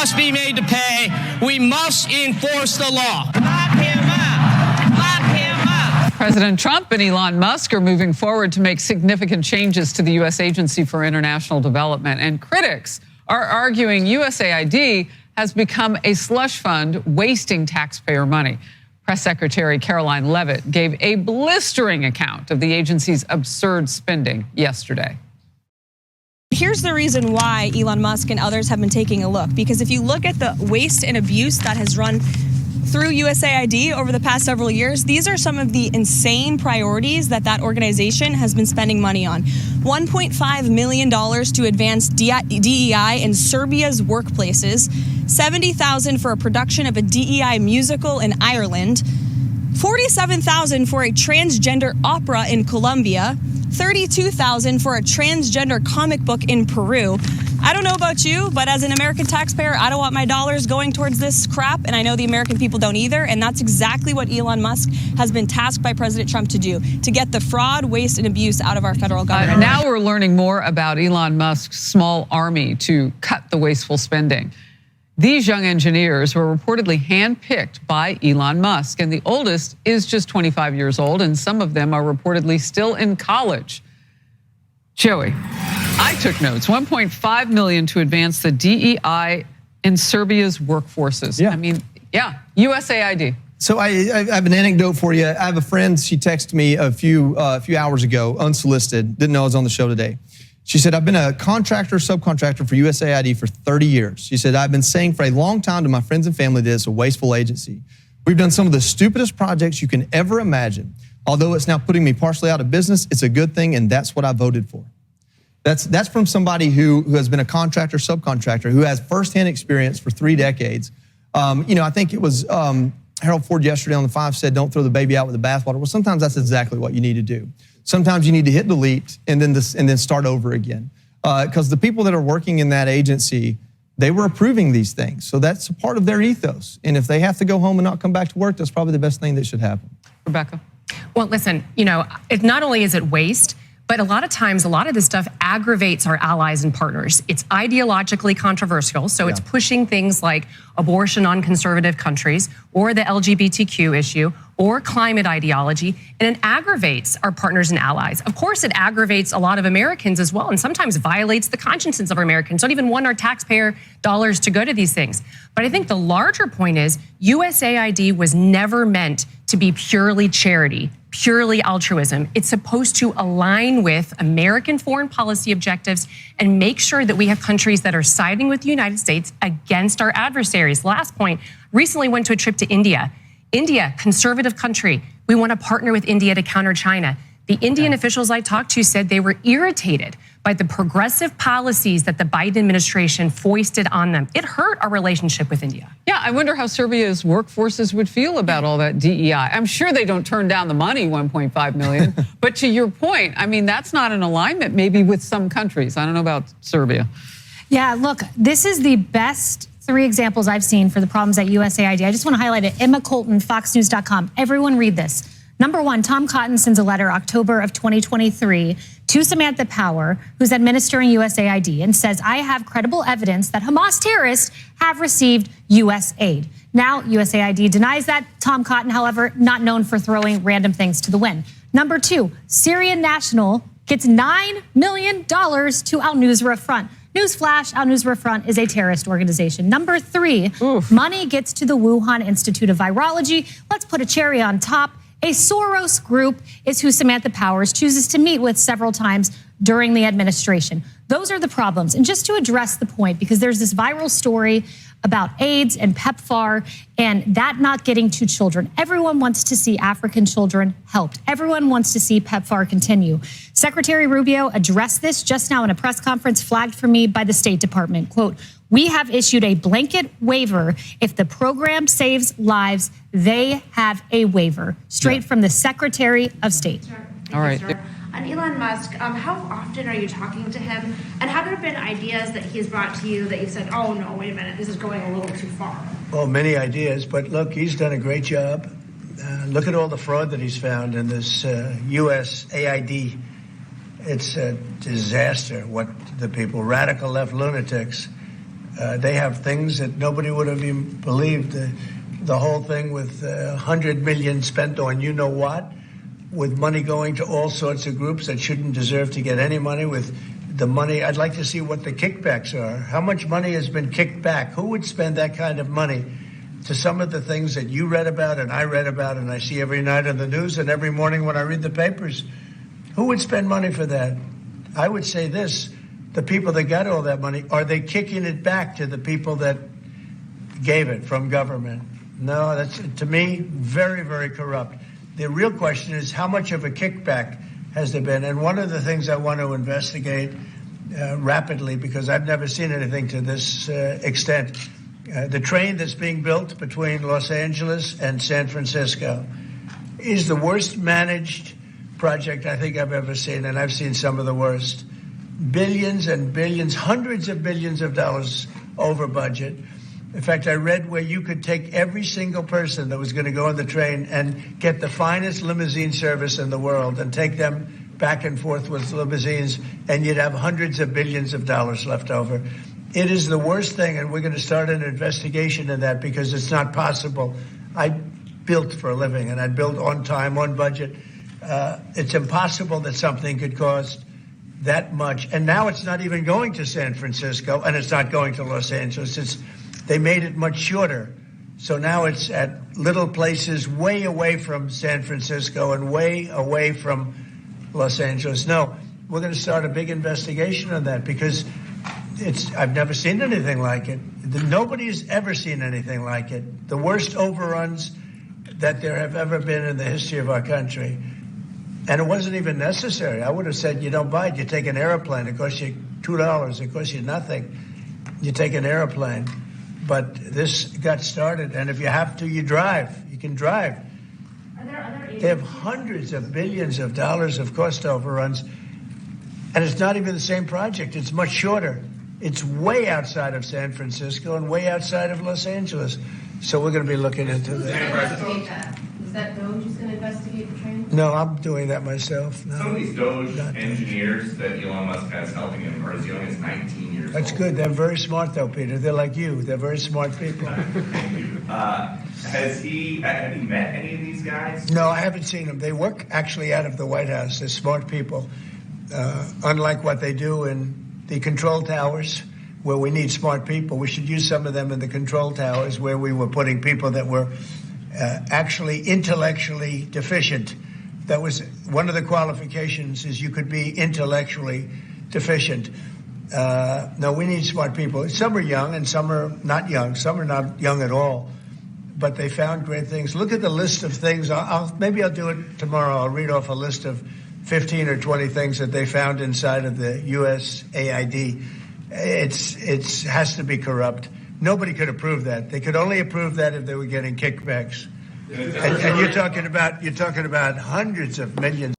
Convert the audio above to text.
must be made to pay. We must enforce the law. Lock him up. Lock him up. President Trump and Elon Musk are moving forward to make significant changes to the U.S. Agency for International Development. And critics are arguing USAID has become a slush fund wasting taxpayer money. Press Secretary Caroline Leavitt gave a blistering account of the agency's absurd spending yesterday. Here's the reason why Elon Musk and others have been taking a look. Because if you look at the waste and abuse that has run through USAID over the past several years, these are some of the insane priorities that organization has been spending money on. $1.5 million to advance DEI in Serbia's workplaces, $70,000 for a production of a DEI musical in Ireland, $47,000 for a transgender opera in Colombia, $32,000 for a transgender comic book in Peru. I don't know about you, but as an American taxpayer, I don't want my dollars going towards this crap, and I know the American people don't either, and that's exactly what Elon Musk has been tasked by President Trump to do, to get the fraud, waste, and abuse out of our federal government. Now we're learning more about Elon Musk's small army to cut the wasteful spending. These young engineers were reportedly handpicked by Elon Musk, and the oldest is just 25 years old, and some of them are reportedly still in college. Joey, I took notes. $1.5 million to advance the DEI in Serbia's workforces. Yeah. I mean, yeah, USAID. So I have an anecdote for you. I have a friend, she texted me a few hours ago, unsolicited, didn't know I was on the show today. She said, I've been a contractor, subcontractor for USAID for 30 years. She said, I've been saying for a long time to my friends and family that it's a wasteful agency. We've done some of the stupidest projects you can ever imagine. Although it's now putting me partially out of business, it's a good thing, and that's what I voted for. That's from somebody who has been a contractor, subcontractor, who has firsthand experience for 3 decades. I think it was Harold Ford yesterday on the 5 said, don't throw the baby out with the bathwater. Well, sometimes that's exactly what you need to do. Sometimes you need to hit delete and then start over again. Because the people that are working in that agency, they were approving these things. So that's a part of their ethos. And if they have to go home and not come back to work, that's probably the best thing that should happen. Rebecca? Well, listen, it not only is it waste, but a lot of times, a lot of this stuff aggravates our allies and partners. It's ideologically controversial, so it's pushing things like abortion on conservative countries, or the LGBTQ issue, or climate ideology, and it aggravates our partners and allies. Of course, it aggravates a lot of Americans as well, and sometimes violates the consciences of Americans. Don't even want our taxpayer dollars to go to these things. But I think the larger point is USAID was never meant to be purely charity, purely altruism. It's supposed to align with American foreign policy objectives and make sure that we have countries that are siding with the United States against our adversaries. Last point, recently went to a trip to India. India, conservative country. We want to partner with India to counter China. The Indian officials I talked to said they were irritated by the progressive policies that the Biden administration foisted on them. It hurt our relationship with India. Yeah, I wonder how Serbia's workforces would feel about all that DEI. I'm sure they don't turn down the money, $1.5 million. But to your point, I mean, that's not in alignment maybe with some countries. I don't know about Serbia. Yeah, look, this is the best 3 examples I've seen for the problems at USAID. I just want to highlight it. Emma Colton, FoxNews.com. Everyone read this. Number 1, Tom Cotton sends a letter October of 2023 to Samantha Power, who's administering USAID, and says, I have credible evidence that Hamas terrorists have received U.S. aid. Now, USAID denies that. Tom Cotton, however, not known for throwing random things to the wind. Number 2, Syrian National gets $9 million to Al Nusra Front. Newsflash, Al Nusra Front is a terrorist organization. Number 3, money gets to the Wuhan Institute of Virology. Let's put a cherry on top. A Soros group is who Samantha Powers chooses to meet with several times during the administration. Those are the problems. And just to address the point, because there's this viral story about AIDS and PEPFAR and that not getting to children. Everyone wants to see African children helped. Everyone wants to see PEPFAR continue. Secretary Rubio addressed this just now in a press conference flagged for me by the State Department. Quote, we have issued a blanket waiver. If the program saves lives, they have a waiver. Straight from the Secretary of State. All right. On Elon Musk, how often are you talking to him? And have there been ideas that he's brought to you that you said, oh, no, wait a minute, this is going a little too far? Well, many ideas, but look, he's done a great job. Look at all the fraud that he's found in this USAID. It's a disaster what the people, radical left lunatics, They have things that nobody would have even believed. The whole thing with $100 million spent on you know what, with money going to all sorts of groups that shouldn't deserve to get any money. With the money, I'd like to see what the kickbacks are. How much money has been kicked back? Who would spend that kind of money to some of the things that you read about and I read about and I see every night on the news and every morning when I read the papers? Who would spend money for that? I would say this: the people that got all that money, are they kicking it back to the people that gave it from government? No, that's, to me, very, very corrupt. The real question is, how much of a kickback has there been? And one of the things I want to investigate rapidly, because I've never seen anything to this extent, the train that's being built between Los Angeles and San Francisco is the worst managed project I think I've ever seen, and I've seen some of the worst. Billions and billions, hundreds of billions of dollars over budget. In fact, I read where you could take every single person that was going to go on the train and get the finest limousine service in the world and take them back and forth with limousines, and you'd have hundreds of billions of dollars left over. It is the worst thing, and we're going to start an investigation in that because it's not possible. I built for a living, and I built on time, on budget. It's impossible that something could cost that much. And now it's not even going to San Francisco, and it's not going to Los Angeles. They made it much shorter. So now it's at little places way away from San Francisco and way away from Los Angeles. No, we're going to start a big investigation on that because I've never seen anything like it. Nobody has ever seen anything like it. The worst overruns that there have ever been in the history of our country. And it wasn't even necessary. I would have said, you don't buy it. You take an airplane. It costs you $2. It costs you nothing. You take an airplane. But this got started, and if you have to, you drive. You can drive. They have hundreds of billions of dollars of cost overruns, and it's not even the same project. It's much shorter. It's way outside of San Francisco and way outside of Los Angeles. So we're going to be looking into that. Is that Doge who's going to investigate the train? No, I'm doing that myself. No. Some of these Doge engineers that Elon Musk has helping him are as young as 19 years old. That's good. They're very smart, though, Peter. They're like you. They're very smart people. Thank you. Have you met any of these guys? No, I haven't seen them. They work actually out of the White House. They're smart people. Unlike what they do in the control towers, where we need smart people. We should use some of them in the control towers where we were putting people that were actually intellectually deficient. That was one of the qualifications, is you could be intellectually deficient. No, we need smart people. Some are young and some are not young. Some are not young at all. But they found great things. Look at the list of things. Maybe I'll do it tomorrow. I'll read off a list of 15 or 20 things that they found inside of the USAID. It has to be corrupt. Nobody could approve that. They could only approve that if they were getting kickbacks. And you're talking about hundreds of millions.